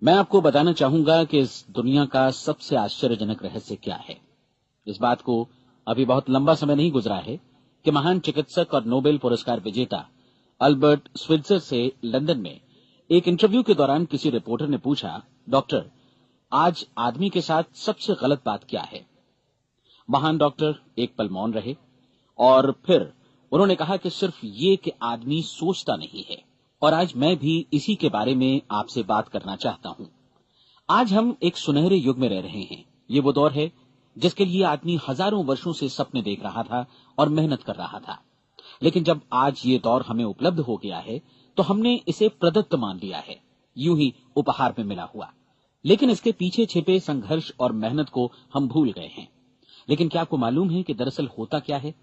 मैं आपको बताना चाहूंगा कि इस दुनिया का सबसे आश्चर्यजनक रहस्य क्या है। इस बात को अभी बहुत लंबा समय नहीं गुजरा है कि महान चिकित्सक और नोबेल पुरस्कार विजेता अल्बर्ट स्विट्जर से लंदन में एक इंटरव्यू के दौरान किसी रिपोर्टर ने पूछा, डॉक्टर, आज आदमी के साथ सबसे गलत बात क्या है। महान डॉक्टर एक पल मौन रहे और फिर उन्होंने कहा कि सिर्फ ये कि आदमी सोचता नहीं है। और आज मैं भी इसी के बारे में आपसे बात करना चाहता हूं। आज हम एक सुनहरे युग में रह रहे हैं। ये वो दौर है जिसके लिए आदमी हजारों वर्षों से सपने देख रहा था और मेहनत कर रहा था। लेकिन जब आज ये दौर हमें उपलब्ध हो गया है तो हमने इसे प्रदत्त मान लिया है, यूं ही उपहार में मिला हुआ। लेकिन इसके पीछे छिपे संघर्ष और मेहनत को हम भूल गए हैं। लेकिन क्या आपको मालूम है कि दरअसल होता क्या है?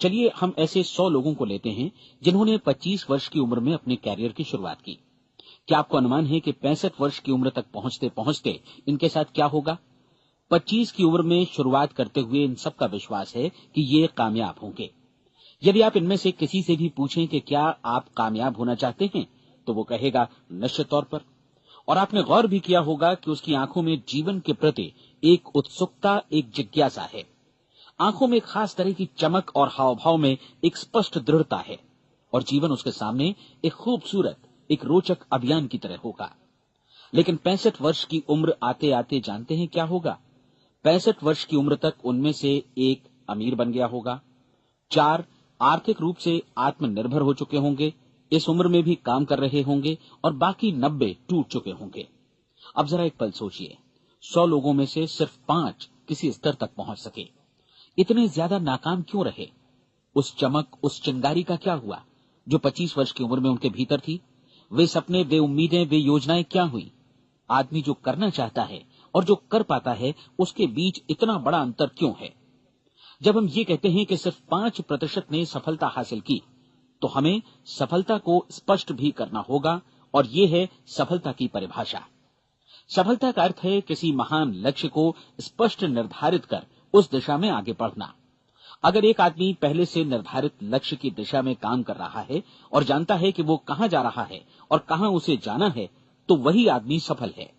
चलिए हम ऐसे 100 लोगों को लेते हैं जिन्होंने 25 वर्ष की उम्र में अपने कैरियर की शुरुआत की। क्या आपको अनुमान है कि 65 वर्ष की उम्र तक पहुंचते पहुंचते इनके साथ क्या होगा? 25 की उम्र में शुरुआत करते हुए इन सबका विश्वास है कि ये कामयाब होंगे। यदि आप इनमें से किसी से भी पूछें कि क्या आप कामयाब होना चाहते हैं, तो वो कहेगा निश्चित तौर पर। और आपने गौर भी किया होगा कि उसकी आंखों में जीवन के प्रति एक उत्सुकता, एक जिज्ञासा है। आंखों में एक खास तरह की चमक और हाव भाव में एक स्पष्ट दृढ़ता है। और जीवन उसके सामने एक खूबसूरत, एक रोचक अभियान की तरह होगा। लेकिन 65 वर्ष की उम्र आते आते जानते हैं क्या होगा? 65 वर्ष की उम्र तक उनमें से एक अमीर बन गया होगा, 4 आर्थिक रूप से आत्मनिर्भर हो चुके होंगे, इस उम्र में भी काम कर रहे होंगे, और बाकी 90 टूट चुके होंगे। अब जरा एक पल सोचिए, 100 लोगों में से सिर्फ 5 किसी स्तर तक पहुंच सके। इतने ज्यादा नाकाम क्यों रहे? उस चमक, उस चिंगारी का क्या हुआ जो 25 वर्ष की उम्र में उनके भीतर थी? वे सपने, वे उम्मीदें, वे योजनाएं क्या हुई? आदमी जो करना चाहता है और जो कर पाता है, उसके बीच इतना बड़ा अंतर क्यों है? जब हम ये कहते हैं कि सिर्फ 5% ने सफलता हासिल की, तो हमें सफलता को स्पष्ट भी करना होगा। और ये है सफलता की परिभाषा। सफलता का अर्थ है किसी महान लक्ष्य को स्पष्ट निर्धारित कर उस दिशा में आगे बढ़ना। अगर एक आदमी पहले से निर्धारित लक्ष्य की दिशा में काम कर रहा है और जानता है कि वो कहां जा रहा है और कहां उसे जाना है, तो वही आदमी सफल है।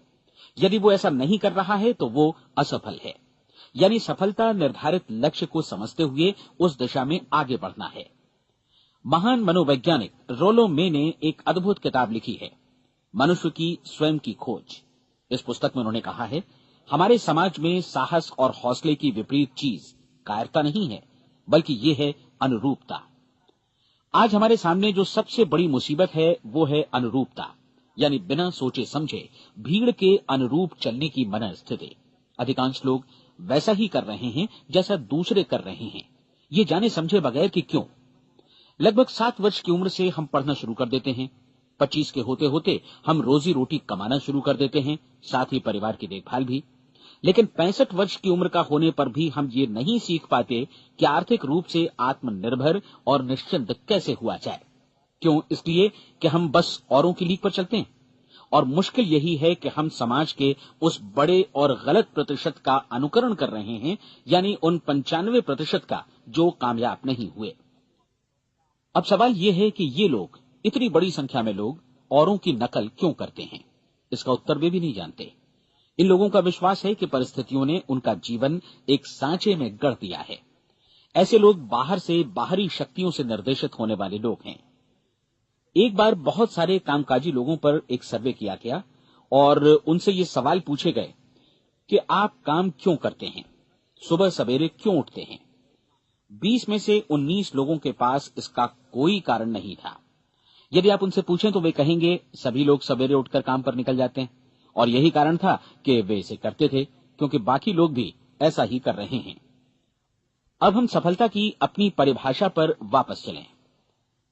यदि वो ऐसा नहीं कर रहा है तो वो असफल है। यानी सफलता निर्धारित लक्ष्य को समझते हुए उस दिशा में आगे बढ़ना है। महान मनोवैज्ञानिक रोलो मे ने एक अद्भुत किताब लिखी है, मनुष्य की स्वयं की खोज। इस पुस्तक में उन्होंने कहा है, हमारे समाज में साहस और हौसले की विपरीत चीज कायरता नहीं है, बल्कि ये है अनुरूपता। आज हमारे सामने जो सबसे बड़ी मुसीबत है वो है अनुरूपता, यानी बिना सोचे समझे भीड़ के अनुरूप चलने की मनस्थिति। अधिकांश लोग वैसा ही कर रहे हैं जैसा दूसरे कर रहे हैं, ये जाने समझे बगैर कि क्यों। लगभग 7 वर्ष की उम्र से हम पढ़ना शुरू कर देते हैं। 25 के होते होते हम रोजी रोटी कमाना शुरू कर देते हैं, साथ ही परिवार की देखभाल भी। लेकिन 65 वर्ष की उम्र का होने पर भी हम ये नहीं सीख पाते कि आर्थिक रूप से आत्मनिर्भर और निश्चिंत कैसे हुआ जाए। क्यों? इसलिए कि हम बस औरों की लीक पर चलते हैं। और मुश्किल यही है कि हम समाज के उस बड़े और गलत प्रतिशत का अनुकरण कर रहे हैं, यानी उन 95% का जो कामयाब नहीं हुए। अब सवाल यह है कि ये लोग, इतनी बड़ी संख्या में लोग, औरों की नकल क्यों करते हैं? इसका उत्तर वे भी नहीं जानते। इन लोगों का विश्वास है कि परिस्थितियों ने उनका जीवन एक सांचे में गढ़ दिया है। ऐसे लोग बाहर से, बाहरी शक्तियों से निर्देशित होने वाले लोग हैं। एक बार बहुत सारे कामकाजी लोगों पर एक सर्वे किया गया और उनसे ये सवाल पूछे गए कि आप काम क्यों करते हैं, सुबह सवेरे क्यों उठते हैं? 20 में से 19 लोगों के पास इसका कोई कारण नहीं था। यदि आप उनसे पूछें तो वे कहेंगे सभी लोग सवेरे उठकर काम पर निकल जाते हैं, और यही कारण था कि वे इसे करते थे क्योंकि बाकी लोग भी ऐसा ही कर रहे हैं। अब हम सफलता की अपनी परिभाषा पर वापस चलें।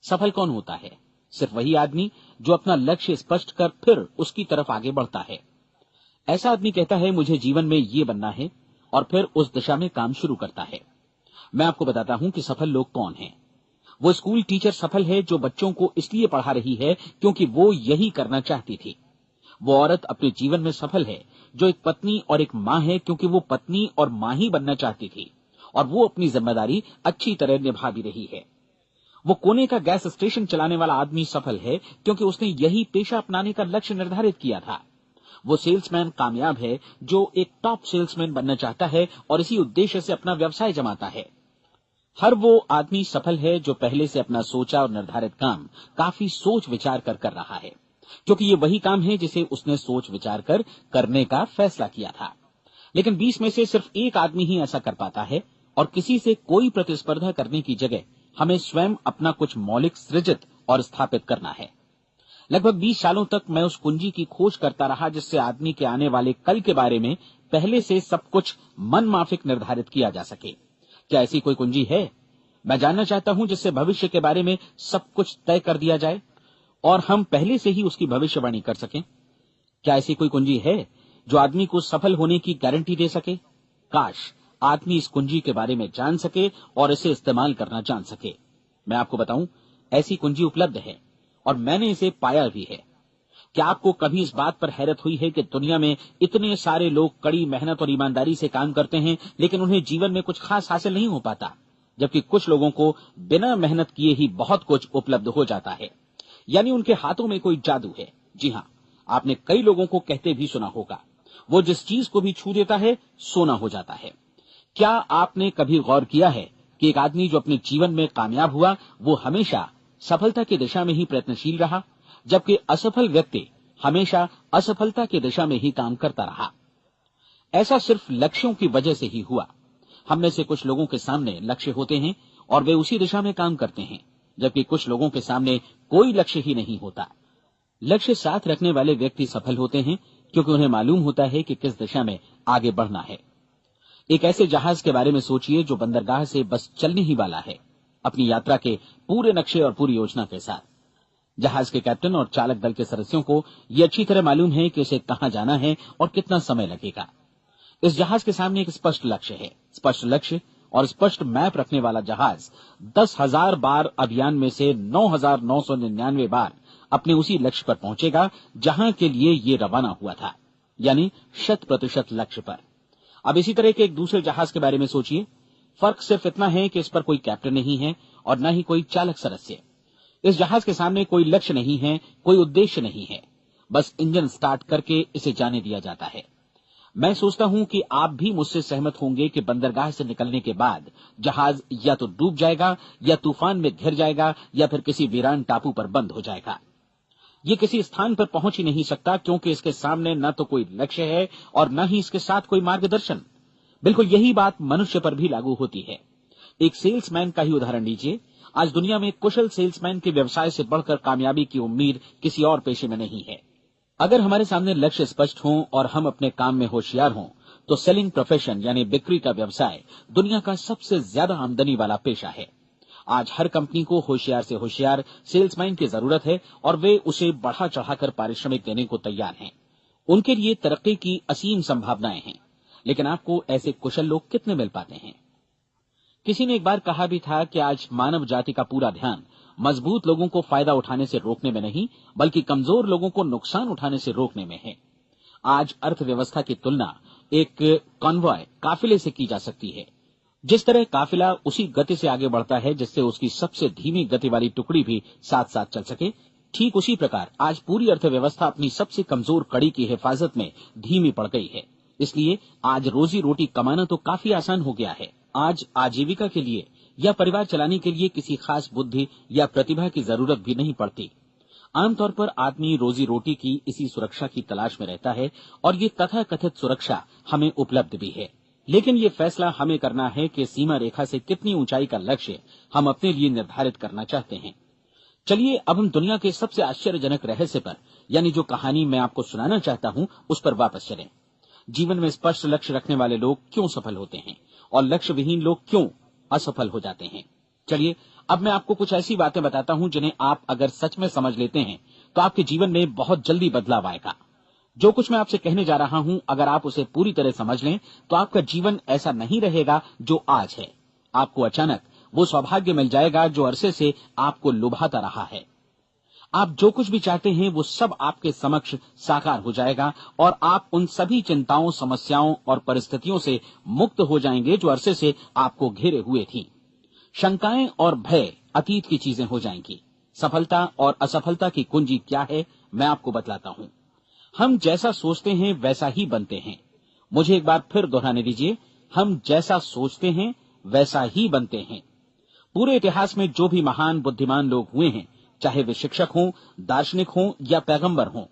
सफल कौन होता है? सिर्फ वही आदमी जो अपना लक्ष्य स्पष्ट कर फिर उसकी तरफ आगे बढ़ता है। ऐसा आदमी कहता है मुझे जीवन में ये बनना है, और फिर उस दिशा में काम शुरू करता है। मैं आपको बताता हूं कि सफल लोग कौन हैं। वो स्कूल टीचर सफल है जो बच्चों को इसलिए पढ़ा रही है क्योंकि वो यही करना चाहती थी। वो औरत अपने जीवन में सफल है जो एक पत्नी और एक मां है क्योंकि वो पत्नी और मां ही बनना चाहती थी, और वो अपनी जिम्मेदारी अच्छी तरह निभा भी रही है। वो कोने का गैस स्टेशन चलाने वाला आदमी सफल है क्योंकि उसने यही पेशा अपनाने का लक्ष्य निर्धारित किया था। वो सेल्समैन कामयाब है जो एक टॉप सेल्समैन बनना चाहता है और इसी उद्देश्य से अपना व्यवसाय जमाता है। हर वो आदमी सफल है जो पहले से अपना सोचा और निर्धारित काम काफी सोच विचार कर रहा है, क्योंकि ये वही काम है जिसे उसने सोच विचार कर करने का फैसला किया था। लेकिन 20 में से सिर्फ एक आदमी ही ऐसा कर पाता है, और किसी से कोई प्रतिस्पर्धा करने की जगह हमें स्वयं अपना कुछ मौलिक सृजित और स्थापित करना है। लगभग 20 सालों तक मैं उस कुंजी की खोज करता रहा जिससे आदमी के आने वाले कल के बारे में पहले से सब कुछ मन माफिक निर्धारित किया जा सके। क्या ऐसी कोई कुंजी है? मैं जानना चाहता हूं जिससे भविष्य के बारे में सब कुछ तय कर दिया जाए और हम पहले से ही उसकी भविष्यवाणी कर सकें। क्या ऐसी कोई कुंजी है जो आदमी को सफल होने की गारंटी दे सके? काश आदमी इस कुंजी के बारे में जान सके और इसे इस्तेमाल करना जान सके। मैं आपको बताऊं, ऐसी कुंजी उपलब्ध है और मैंने इसे पाया भी है। क्या आपको कभी इस बात पर हैरत हुई है कि दुनिया में इतने सारे लोग कड़ी मेहनत और ईमानदारी से काम करते हैं, लेकिन उन्हें जीवन में कुछ खास हासिल नहीं हो पाता, जबकि कुछ लोगों को बिना मेहनत किए ही बहुत कुछ उपलब्ध हो जाता है। यानी उनके हाथों में कोई जादू है। जी हाँ, आपने कई लोगों को कहते भी सुना होगा, वो जिस चीज को भी छू देता है सोना हो जाता है। क्या आपने कभी गौर किया है कि एक आदमी जो अपने जीवन में कामयाब हुआ वो हमेशा सफलता की दिशा में ही प्रयत्नशील रहा, जबकि असफल व्यक्ति हमेशा असफलता की दिशा में ही काम करता रहा? ऐसा सिर्फ लक्ष्यों की वजह से ही हुआ। हम में से कुछ लोगों के सामने लक्ष्य होते हैं और वे उसी दिशा में काम करते हैं, जबकि कुछ लोगों के सामने कोई लक्ष्य ही नहीं होता। लक्ष्य साथ रखने वाले व्यक्ति सफल होते हैं क्योंकि उन्हें मालूम होता है कि किस दिशा में आगे बढ़ना है। एक ऐसे जहाज के बारे में सोचिए जो बंदरगाह से बस चलने ही वाला है, अपनी यात्रा के पूरे नक्शे और पूरी योजना के साथ। जहाज के कैप्टन और चालक दल के सदस्यों को यह अच्छी तरह मालूम है कि उसे कहां जाना है और कितना समय लगेगा। इस जहाज के सामने एक स्पष्ट लक्ष्य है। स्पष्ट लक्ष्य और स्पष्ट मैप रखने वाला जहाज 10,000 बार अभियान में से 9,999 बार अपने उसी लक्ष्य पर पहुंचेगा जहां के लिए ये रवाना हुआ था, यानी 100% लक्ष्य पर। अब इसी तरह के एक दूसरे जहाज के बारे में सोचिए। फर्क सिर्फ इतना है कि इस पर कोई कैप्टन नहीं है और न ही कोई चालक सदस्य। इस जहाज के सामने कोई लक्ष्य नहीं है, कोई उद्देश्य नहीं है, बस इंजन स्टार्ट करके इसे जाने दिया जाता है। मैं सोचता हूं कि आप भी मुझसे सहमत होंगे कि बंदरगाह से निकलने के बाद जहाज या तो डूब जाएगा या तूफान में घिर जाएगा या फिर किसी वीरान टापू पर बंद हो जाएगा। ये किसी स्थान पर पहुंच ही नहीं सकता क्योंकि इसके सामने न तो कोई लक्ष्य है और न ही इसके साथ कोई मार्गदर्शन। बिल्कुल यही बात मनुष्य पर भी लागू होती है। एक सेल्समैन का ही उदाहरण लीजिए। आज दुनिया में कुशल सेल्समैन के व्यवसाय से बढ़कर कामयाबी की उम्मीद किसी और पेशे में नहीं है। अगर हमारे सामने लक्ष्य स्पष्ट हों और हम अपने काम में होशियार हों तो सेलिंग प्रोफेशन यानी बिक्री का व्यवसाय दुनिया का सबसे ज्यादा आमदनी वाला पेशा है। आज हर कंपनी को होशियार से होशियार सेल्समैन की जरूरत है और वे उसे बढ़ा चढ़ाकर पारिश्रमिक देने को तैयार हैं। उनके लिए तरक्की की असीम संभावनाएं हैं, लेकिन आपको ऐसे कुशल लोग कितने मिल पाते हैं? किसी ने एक बार कहा भी था कि आज मानव जाति का पूरा ध्यान मजबूत लोगों को फायदा उठाने से रोकने में नहीं, बल्कि कमजोर लोगों को नुकसान उठाने से रोकने में है। आज अर्थव्यवस्था की तुलना एक कॉन्वॉय काफिले से की जा सकती है। जिस तरह काफिला उसी गति से आगे बढ़ता है जिससे उसकी सबसे धीमी गति वाली टुकड़ी भी साथ साथ चल सके, ठीक उसी प्रकार आज पूरी अर्थव्यवस्था अपनी सबसे कमजोर कड़ी की हिफाजत में धीमी पड़ गई है। इसलिए आज रोजी रोटी कमाना तो काफी आसान हो गया है। आज आजीविका के लिए या परिवार चलाने के लिए किसी खास बुद्धि या प्रतिभा की जरूरत भी नहीं पड़ती। आमतौर पर आदमी रोजी रोटी की इसी सुरक्षा की तलाश में रहता है और ये तथाकथित सुरक्षा हमें उपलब्ध भी है। लेकिन ये फैसला हमें करना है कि सीमा रेखा से कितनी ऊंचाई का लक्ष्य हम अपने लिए निर्धारित करना चाहते हैं। चलिए अब हम दुनिया के सबसे आश्चर्यजनक रहस्य पर, यानी जो कहानी मैं आपको सुनाना चाहता हूं, उस पर वापस चलें। जीवन में स्पष्ट लक्ष्य रखने वाले लोग क्यों सफल होते हैं और लक्ष्य विहीन लोग क्यों असफल हो जाते हैं? चलिए अब मैं आपको कुछ ऐसी बातें बताता हूं जिन्हें आप अगर सच में समझ लेते हैं तो आपके जीवन में बहुत जल्दी बदलाव आएगा। जो कुछ मैं आपसे कहने जा रहा हूं, अगर आप उसे पूरी तरह समझ लें तो आपका जीवन ऐसा नहीं रहेगा जो आज है। आपको अचानक वो सौभाग्य मिल जाएगा जो अरसे से आपको लुभाता रहा है। आप जो कुछ भी चाहते हैं वो सब आपके समक्ष साकार हो जाएगा और आप उन सभी चिंताओं, समस्याओं और परिस्थितियों से मुक्त हो जाएंगे जो अरसे से आपको घेरे हुए थी। शंकाएं और भय अतीत की चीजें हो जाएंगी। सफलता और असफलता की कुंजी क्या है, मैं आपको बतलाता हूं। हम जैसा सोचते हैं वैसा ही बनते हैं। मुझे एक बार फिर दोहराने दीजिए, हम जैसा सोचते हैं वैसा ही बनते हैं। पूरे इतिहास में जो भी महान बुद्धिमान लोग हुए हैं, चाहे वे शिक्षक हों, दार्शनिक हों या पैगंबर हों,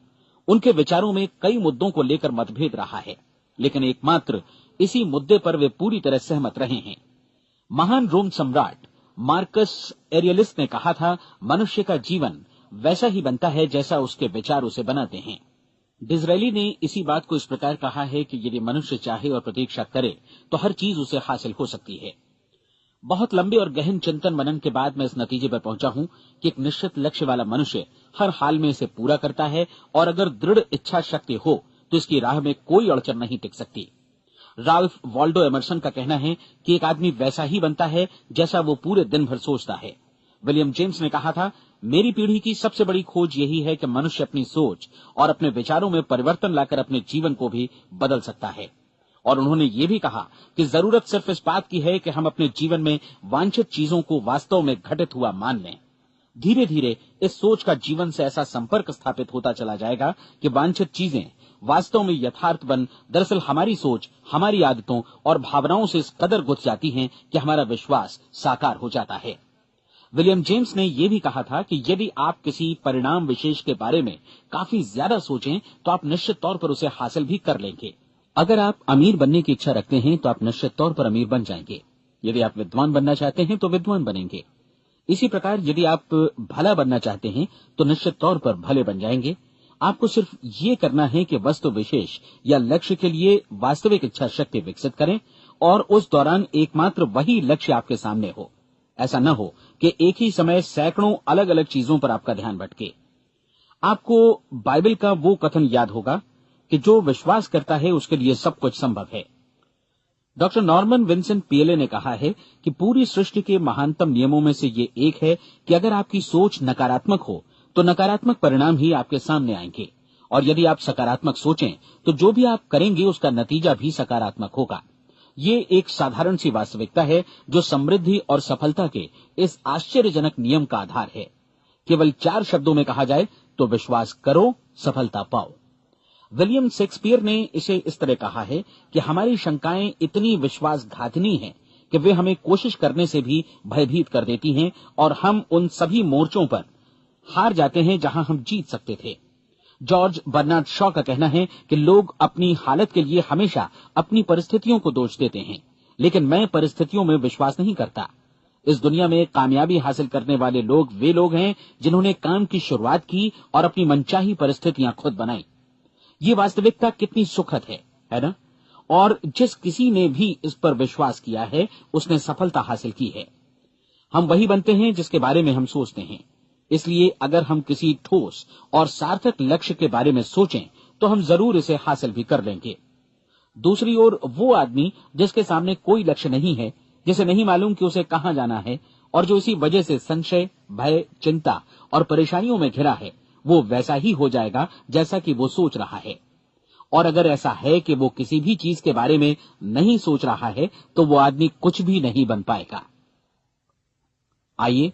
उनके विचारों में कई मुद्दों को लेकर मतभेद रहा है, लेकिन एकमात्र इसी मुद्दे पर वे पूरी तरह सहमत रहे हैं। महान रोम सम्राट मार्कस एरियलिस ने कहा था, मनुष्य का जीवन वैसा ही बनता है जैसा उसके विचार उसे बनाते हैं। डिज़रायली ने इसी बात को इस प्रकार कहा है कि यदि मनुष्य चाहे और प्रतीक्षा करे तो हर चीज उसे हासिल हो सकती है। बहुत लंबे और गहन चिंतन मनन के बाद मैं इस नतीजे पर पहुंचा हूं कि एक निश्चित लक्ष्य वाला मनुष्य हर हाल में इसे पूरा करता है, और अगर दृढ़ इच्छा शक्ति हो तो इसकी राह में कोई अड़चन नहीं टिक सकती। राल्फ वॉल्डो एमर्सन का कहना है कि एक आदमी वैसा ही बनता है जैसा वो पूरे दिन भर सोचता है। विलियम जेम्स ने कहा था, मेरी पीढ़ी की सबसे बड़ी खोज यही है कि मनुष्य अपनी सोच और अपने विचारों में परिवर्तन लाकर अपने जीवन को भी बदल सकता है। और उन्होंने ये भी कहा कि जरूरत सिर्फ इस बात की है कि हम अपने जीवन में वांछित चीजों को वास्तव में घटित हुआ मान लें। धीरे धीरे इस सोच का जीवन से ऐसा संपर्क स्थापित होता चला जाएगा कि वांछित चीजें वास्तव में यथार्थ बन दरअसल हमारी सोच, हमारी आदतों और भावनाओं से इस कदर गुथ जाती हैं कि हमारा विश्वास साकार हो जाता है। विलियम जेम्स ने यह भी कहा था कि यदि आप किसी परिणाम विशेष के बारे में काफी ज्यादा सोचें तो आप निश्चित तौर पर उसे हासिल भी कर लेंगे। अगर आप अमीर बनने की इच्छा रखते हैं तो आप निश्चित तौर पर अमीर बन जाएंगे। यदि आप विद्वान बनना चाहते हैं तो विद्वान बनेंगे। इसी प्रकार यदि आप भला बनना चाहते हैं तो निश्चित तौर पर भले बन जाएंगे। आपको सिर्फ ये करना है कि वस्तु विशेष या लक्ष्य के लिए वास्तविक इच्छा शक्ति विकसित करें, और उस दौरान एकमात्र वही लक्ष्य आपके सामने हो। ऐसा न हो कि एक ही समय सैकड़ों अलग अलग चीजों पर आपका ध्यान भटके। आपको बाइबल का वो कथन याद होगा कि जो विश्वास करता है उसके लिए सब कुछ संभव है। डॉक्टर नॉर्मन विंसेंट पीएले ने कहा है कि पूरी सृष्टि के महानतम नियमों में से ये एक है कि अगर आपकी सोच नकारात्मक हो तो नकारात्मक परिणाम ही आपके सामने आएंगे, और यदि आप सकारात्मक सोचें तो जो भी आप करेंगे उसका नतीजा भी सकारात्मक होगा। ये एक साधारण सी वास्तविकता है जो समृद्धि और सफलता के इस आश्चर्यजनक नियम का आधार है। केवल 4 शब्दों में कहा जाए तो विश्वास करो, सफलता पाओ। विलियम शेक्सपियर ने इसे इस तरह कहा है कि हमारी शंकाएं इतनी विश्वासघातिनी हैं कि वे हमें कोशिश करने से भी भयभीत कर देती हैं, और हम उन सभी मोर्चों पर हार जाते हैं जहां हम जीत सकते थे। जॉर्ज बर्नार्ड शॉ का कहना है कि लोग अपनी हालत के लिए हमेशा अपनी परिस्थितियों को दोष देते हैं, लेकिन मैं परिस्थितियों में विश्वास नहीं करता। इस दुनिया में कामयाबी हासिल करने वाले लोग वे लोग हैं जिन्होंने काम की शुरुआत की और अपनी मनचाही परिस्थितियां खुद बनाई। ये वास्तविकता कितनी सुखद है ना? और जिस किसी ने भी इस पर विश्वास किया है उसने सफलता हासिल की है। हम वही बनते हैं जिसके बारे में हम सोचते हैं। इसलिए अगर हम किसी ठोस और सार्थक लक्ष्य के बारे में सोचें तो हम जरूर इसे हासिल भी कर लेंगे। दूसरी ओर वो आदमी जिसके सामने कोई लक्ष्य नहीं है, जिसे नहीं मालूम कि उसे कहां जाना है, और जो इसी वजह से संशय, भय, चिंता और परेशानियों में घिरा है, वो वैसा ही हो जाएगा जैसा कि वो सोच रहा है। और अगर ऐसा है कि वो किसी भी चीज के बारे में नहीं सोच रहा है तो वो आदमी कुछ भी नहीं बन पाएगा। आइए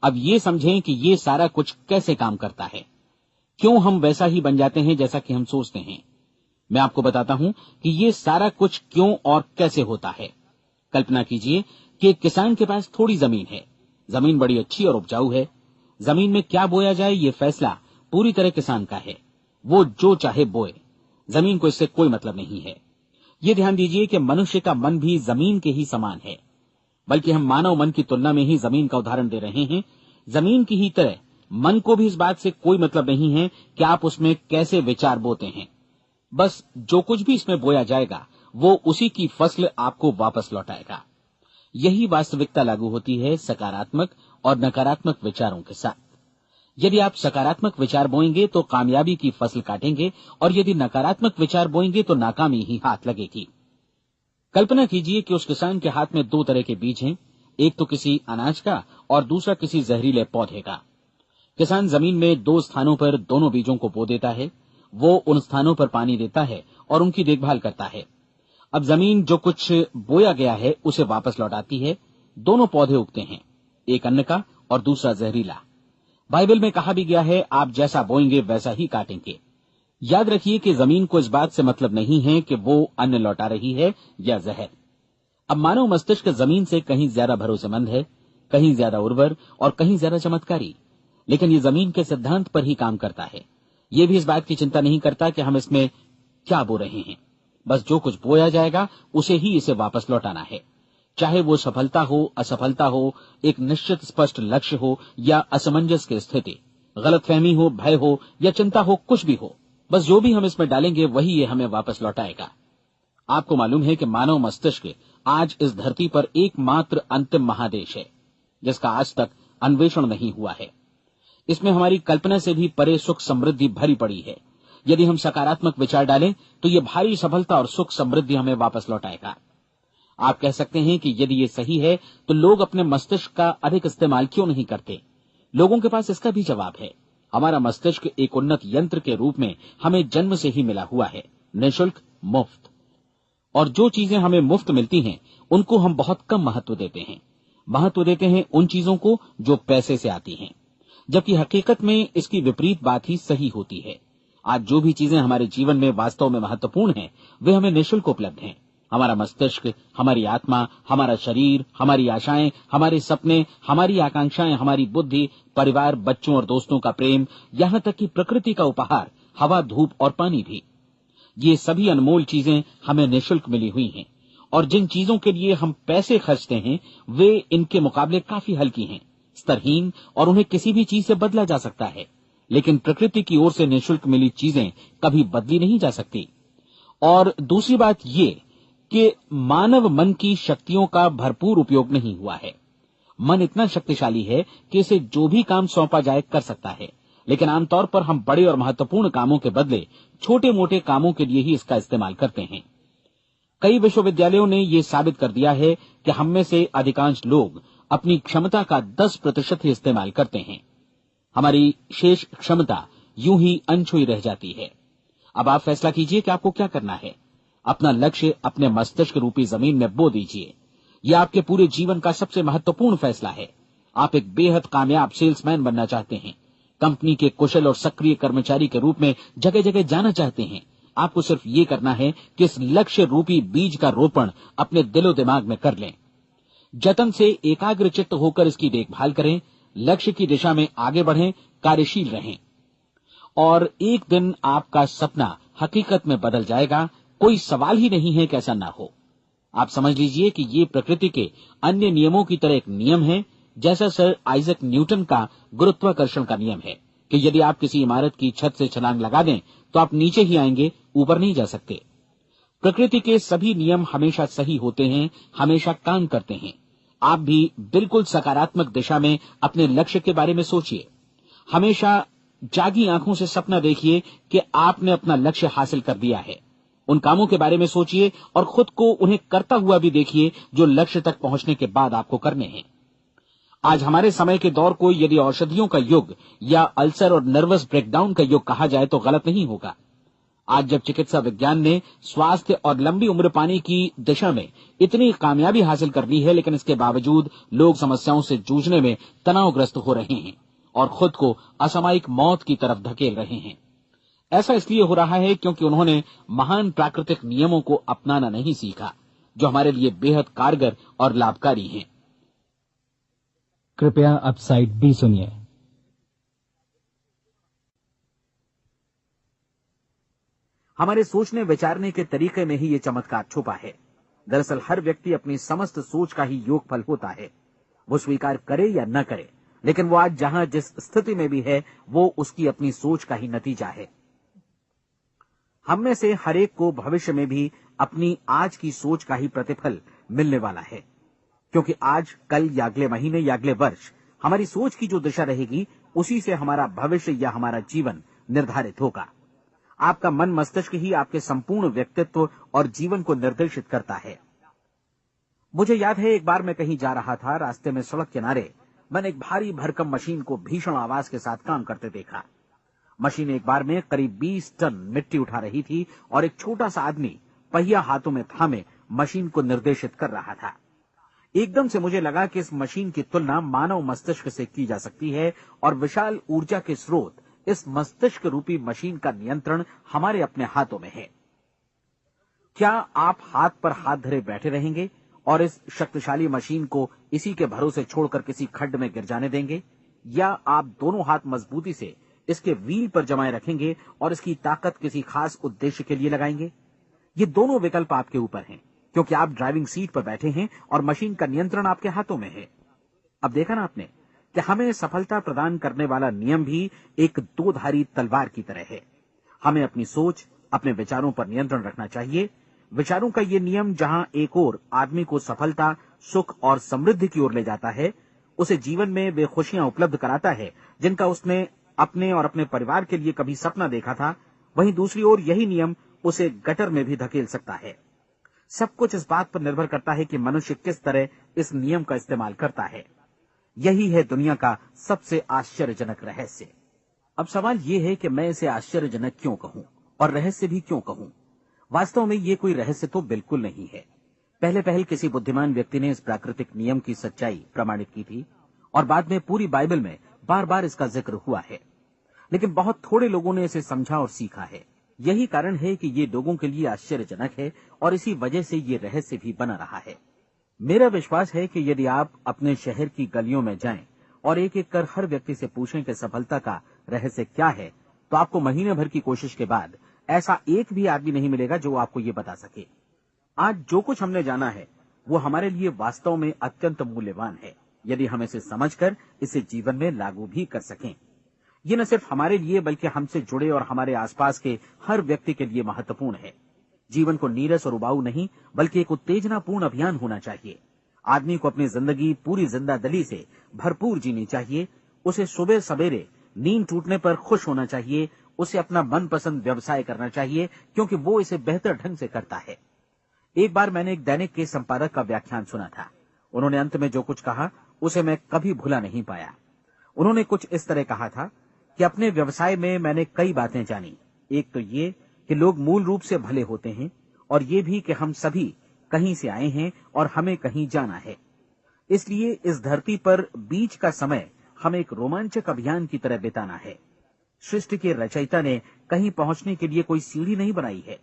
अब ये समझें कि ये सारा कुछ कैसे काम करता है, क्यों हम वैसा ही बन जाते हैं जैसा कि हम सोचते हैं। मैं आपको बताता हूं कि ये सारा कुछ क्यों और कैसे होता है। कल्पना कीजिए कि एक किसान के पास थोड़ी जमीन है। जमीन बड़ी अच्छी और उपजाऊ है। जमीन में क्या बोया जाए ये फैसला पूरी तरह किसान का है। वो जो चाहे बोए, जमीन को इससे कोई मतलब नहीं है। ये ध्यान दीजिए कि मनुष्य का मन भी जमीन के ही समान है, बल्कि हम मानव मन की तुलना में ही जमीन का उदाहरण दे रहे हैं। जमीन की ही तरह मन को भी इस बात से कोई मतलब नहीं है कि आप उसमें कैसे विचार बोते हैं। बस जो कुछ भी इसमें बोया जाएगा वो उसी की फसल आपको वापस लौटाएगा। यही वास्तविकता लागू होती है सकारात्मक और नकारात्मक विचारों के साथ। यदि आप सकारात्मक विचार बोएंगे तो कामयाबी की फसल काटेंगे, और यदि नकारात्मक विचार बोएंगे तो नाकामी ही हाथ लगेगी। कल्पना कीजिए कि उस किसान के हाथ में 2 तरह के बीज हैं, एक तो किसी अनाज का और दूसरा किसी जहरीले पौधे का। किसान जमीन में 2 स्थानों पर दोनों बीजों को बो देता है। वो उन स्थानों पर पानी देता है और उनकी देखभाल करता है। अब जमीन जो कुछ बोया गया है उसे वापस लौटाती है। दोनों पौधे उगते हैं, एक अन्न का और दूसरा जहरीला। बाइबल में कहा भी गया है, आप जैसा बोएंगे वैसा ही काटेंगे। याद रखिए कि जमीन को इस बात से मतलब नहीं है कि वो अन्न लौटा रही है या जहर। अब मानव मस्तिष्क जमीन से कहीं ज्यादा भरोसेमंद है, कहीं ज्यादा उर्वर और कहीं ज्यादा चमत्कारी, लेकिन ये जमीन के सिद्धांत पर ही काम करता है। ये भी इस बात की चिंता नहीं करता कि हम इसमें क्या बो रहे हैं। बस जो कुछ बोया जाएगा उसे ही इसे वापस लौटाना है, चाहे वो सफलता हो, असफलता हो, एक निश्चित स्पष्ट लक्ष्य हो या असमंजस की स्थिति, गलतफहमी हो, भय हो या चिंता हो, कुछ भी हो। बस जो भी हम इसमें डालेंगे वही ये हमें वापस लौटाएगा। आपको मालूम है कि मानव मस्तिष्क आज इस धरती पर एकमात्र अंतिम महादेश है जिसका आज तक अन्वेषण नहीं हुआ है। इसमें हमारी कल्पना से भी परे सुख समृद्धि भरी पड़ी है। यदि हम सकारात्मक विचार डालें तो ये भारी सफलता और सुख समृद्धि हमें वापस लौटाएगा। आप कह सकते हैं कि यदि ये सही है तो लोग अपने मस्तिष्क का अधिक इस्तेमाल क्यों नहीं करते? लोगों के पास इसका भी जवाब है। हमारा मस्तिष्क एक उन्नत यंत्र के रूप में हमें जन्म से ही मिला हुआ है, निःशुल्क, मुफ्त। और जो चीजें हमें मुफ्त मिलती हैं उनको हम बहुत कम महत्व देते हैं। महत्व देते हैं उन चीजों को जो पैसे से आती हैं, जबकि हकीकत में इसकी विपरीत बात ही सही होती है। आज जो भी चीजें हमारे जीवन में वास्तव में महत्वपूर्ण हैं वे हमें निःशुल्क उपलब्ध हैं। हमारा मस्तिष्क, हमारी आत्मा, हमारा शरीर, हमारी आशाएं, हमारे सपने, हमारी आकांक्षाएं, हमारी बुद्धि, परिवार, बच्चों और दोस्तों का प्रेम, यहां तक कि प्रकृति का उपहार, हवा, धूप और पानी भी, ये सभी अनमोल चीजें हमें निःशुल्क मिली हुई हैं। और जिन चीजों के लिए हम पैसे खर्चते हैं वे इनके मुकाबले काफी हल्की हैं, स्तरहीन, और उन्हें किसी भी चीज से बदला जा सकता है। लेकिन प्रकृति की ओर से निःशुल्क मिली चीजें कभी बदली नहीं जा सकती। और दूसरी बात ये कि मानव मन की शक्तियों का भरपूर उपयोग नहीं हुआ है। मन इतना शक्तिशाली है कि इसे जो भी काम सौंपा जाए कर सकता है, लेकिन आमतौर पर हम बड़े और महत्वपूर्ण कामों के बदले छोटे मोटे कामों के लिए ही इसका इस्तेमाल करते हैं। कई विश्वविद्यालयों ने यह साबित कर दिया है कि हम में से अधिकांश लोग अपनी क्षमता का 10% ही इस्तेमाल करते हैं। हमारी शेष क्षमता यूं ही अनछुई रह जाती है। अब आप फैसला कीजिए कि आपको क्या करना है। अपना लक्ष्य अपने मस्तिष्क रूपी जमीन में बो दीजिए। यह आपके पूरे जीवन का सबसे महत्वपूर्ण फैसला है। आप एक बेहद कामयाब सेल्समैन बनना चाहते हैं, कंपनी के कुशल और सक्रिय कर्मचारी के रूप में जगह जगह जाना चाहते हैं। आपको सिर्फ ये करना है कि इस लक्ष्य रूपी बीज का रोपण अपने दिलो दिमाग में कर लें। जतन से एकाग्रचित्त होकर इसकी देखभाल करें, लक्ष्य की दिशा में आगे बढ़ें, कार्यशील रहें, और एक दिन आपका सपना हकीकत में बदल जाएगा। कोई सवाल ही नहीं है कि ऐसा ना हो। आप समझ लीजिए कि ये प्रकृति के अन्य नियमों की तरह एक नियम है, जैसा सर आइजक न्यूटन का गुरुत्वाकर्षण का नियम है कि यदि आप किसी इमारत की छत से छलांग लगा दें तो आप नीचे ही आएंगे, ऊपर नहीं जा सकते। प्रकृति के सभी नियम हमेशा सही होते हैं, हमेशा काम करते हैं। आप भी बिल्कुल सकारात्मक दिशा में अपने लक्ष्य के बारे में सोचिए। हमेशा जागी आंखों से सपना देखिए कि आपने अपना लक्ष्य हासिल कर दिया है। उन कामों के बारे में सोचिए और खुद को उन्हें करता हुआ भी देखिए जो लक्ष्य तक पहुंचने के बाद आपको करने हैं। आज हमारे समय के दौर को यदि औषधियों का युग या अल्सर और नर्वस ब्रेकडाउन का युग कहा जाए तो गलत नहीं होगा। आज जब चिकित्सा विज्ञान ने स्वास्थ्य और लंबी उम्र पाने की दिशा में इतनी कामयाबी हासिल कर ली है, लेकिन इसके बावजूद लोग समस्याओं से जूझने में तनावग्रस्त हो रहे हैं और खुद को असामयिक मौत की तरफ धकेल रहे हैं। ऐसा इसलिए हो रहा है क्योंकि उन्होंने महान प्राकृतिक नियमों को अपनाना नहीं सीखा, जो हमारे लिए बेहद कारगर और लाभकारी हैं। कृपया अब साइड बी सुनिए। हमारे सोचने विचारने के तरीके में ही ये चमत्कार छुपा है। दरअसल हर व्यक्ति अपनी समस्त सोच का ही योगफल होता है। वो स्वीकार करे या न करे, लेकिन वो आज जहां जिस स्थिति में भी है वो उसकी अपनी सोच का ही नतीजा है। हम में से हर एक को भविष्य में भी अपनी आज की सोच का ही प्रतिफल मिलने वाला है, क्योंकि आज, कल या अगले महीने या अगले वर्ष हमारी सोच की जो दिशा रहेगी उसी से हमारा भविष्य या हमारा जीवन निर्धारित होगा। आपका मन मस्तिष्क ही आपके संपूर्ण व्यक्तित्व और जीवन को निर्देशित करता है। मुझे याद है एक बार मैं कहीं जा रहा था, रास्ते में सड़क किनारे मैंने एक भारी भरकम मशीन को भीषण आवाज के साथ काम करते देखा। मशीन एक बार में करीब 20 टन मिट्टी उठा रही थी और एक छोटा सा आदमी पहिया हाथों में थामे मशीन को निर्देशित कर रहा था। एकदम से मुझे लगा कि इस मशीन की तुलना मानव मस्तिष्क से की जा सकती है और विशाल ऊर्जा के स्रोत इस मस्तिष्क रूपी मशीन का नियंत्रण हमारे अपने हाथों में है। क्या आप हाथ पर हाथ धरे बैठे रहेंगे और इस शक्तिशाली मशीन को इसी के भरोसे छोड़कर किसी खड्ड में गिर जाने देंगे, या आप दोनों हाथ मजबूती से इसके व्हील पर जमाए रखेंगे और इसकी ताकत किसी खास उद्देश्य के लिए लगाएंगे? ये दोनों विकल्प आपके ऊपर हैं, क्योंकि आप ड्राइविंग सीट पर बैठे हैं और मशीन का नियंत्रण आपके हाथों में है। अब देखा ना आपने कि हमें सफलता प्रदान करने वाला नियम भी एक दोधारी तलवार की तरह है। हमें अपनी सोच, अपने विचारों पर नियंत्रण रखना चाहिए। विचारों का ये नियम जहां एक ओर आदमी को सफलता, सुख और समृद्धि की ओर ले जाता है, उसे जीवन में वे खुशियां उपलब्ध कराता है जिनका उसने अपने और अपने परिवार के लिए कभी सपना देखा था, वहीं दूसरी ओर यही नियम उसे गटर में भी धकेल सकता है। सब कुछ इस बात पर निर्भर करता है कि मनुष्य किस तरह इस नियम का इस्तेमाल करता है। यही है दुनिया का सबसे आश्चर्यजनक रहस्य। अब सवाल यह है कि मैं इसे आश्चर्यजनक क्यों कहूं और रहस्य भी क्यों कहूं? वास्तव में ये कोई रहस्य तो बिल्कुल नहीं है। पहले पहल किसी बुद्धिमान व्यक्ति ने इस प्राकृतिक नियम की सच्चाई प्रमाणित की थी और बाद में पूरी बाइबल में बार बार इसका जिक्र हुआ है, लेकिन बहुत थोड़े लोगों ने इसे समझा और सीखा है। यही कारण है कि ये लोगों के लिए आश्चर्यजनक है और इसी वजह से ये रहस्य भी बना रहा है। मेरा विश्वास है कि यदि आप अपने शहर की गलियों में जाएं और एक एक कर हर व्यक्ति से पूछें कि सफलता का रहस्य क्या है, तो आपको महीने भर की कोशिश के बाद ऐसा एक भी आदमी नहीं मिलेगा जो आपको ये बता सके। आज जो कुछ हमने जाना है वो हमारे लिए वास्तव में अत्यंत मूल्यवान है, यदि हम इसे समझकर इसे जीवन में लागू भी कर सकें। ये न सिर्फ हमारे लिए बल्कि हमसे जुड़े और हमारे आसपास के हर व्यक्ति के लिए महत्वपूर्ण है। जीवन को नीरस और उबाऊ नहीं बल्कि एक उत्तेजनापूर्ण अभियान होना चाहिए। आदमी को अपनी जिंदगी पूरी जिंदादिली से भरपूर जीनी चाहिए। उसे सुबह सवेरे नींद टूटने पर खुश होना चाहिए। उसे अपना मनपसंद व्यवसाय करना चाहिए, क्योंकि वो इसे बेहतर ढंग से करता है। एक बार मैंने एक दैनिक के संपादक का व्याख्यान सुना था। उन्होंने अंत में जो कुछ कहा उसे मैं कभी भुला नहीं पाया। उन्होंने कुछ इस तरह कहा था कि अपने व्यवसाय में मैंने कई बातें जानी। एक तो ये कि लोग मूल रूप से भले होते हैं, और ये भी कि हम सभी कहीं से आए हैं और हमें कहीं जाना है। इसलिए इस धरती पर बीच का समय हमें एक रोमांचक अभियान की तरह बिताना है। सृष्टि के रचयिता ने कहीं पहुंचने के लिए कोई सीढ़ी नहीं बनाई है,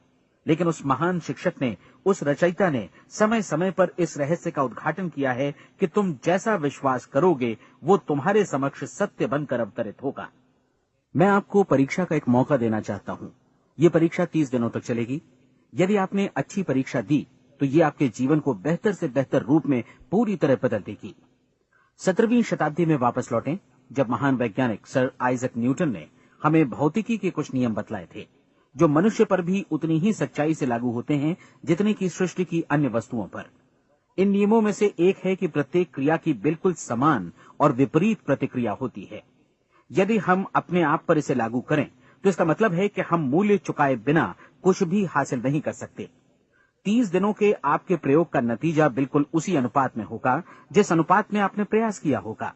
लेकिन उस महान शिक्षक ने, उस रचयिता ने समय समय पर इस रहस्य का उद्घाटन किया है कि तुम जैसा विश्वास करोगे वो तुम्हारे समक्ष सत्य बनकर अवतरित होगा। मैं आपको परीक्षा का एक मौका देना चाहता हूं। ये परीक्षा 30 दिनों तक चलेगी। यदि आपने अच्छी परीक्षा दी तो ये आपके जीवन को बेहतर से बेहतर रूप में पूरी तरह बदल देगी। 17वीं शताब्दी में वापस लौटें, जब महान वैज्ञानिक सर आइजक न्यूटन ने हमें भौतिकी के कुछ नियम बतलाए थे, जो मनुष्य पर भी उतनी ही सच्चाई से लागू होते हैं जितनी की सृष्टि की अन्य वस्तुओं पर। इन नियमों में से एक है कि प्रत्येक क्रिया की बिल्कुल समान और विपरीत प्रतिक्रिया होती है। यदि हम अपने आप पर इसे लागू करें तो इसका मतलब है कि हम मूल्य चुकाए बिना कुछ भी हासिल नहीं कर सकते। 30 दिनों के आपके प्रयोग का नतीजा बिल्कुल उसी अनुपात में होगा जिस अनुपात में आपने प्रयास किया होगा।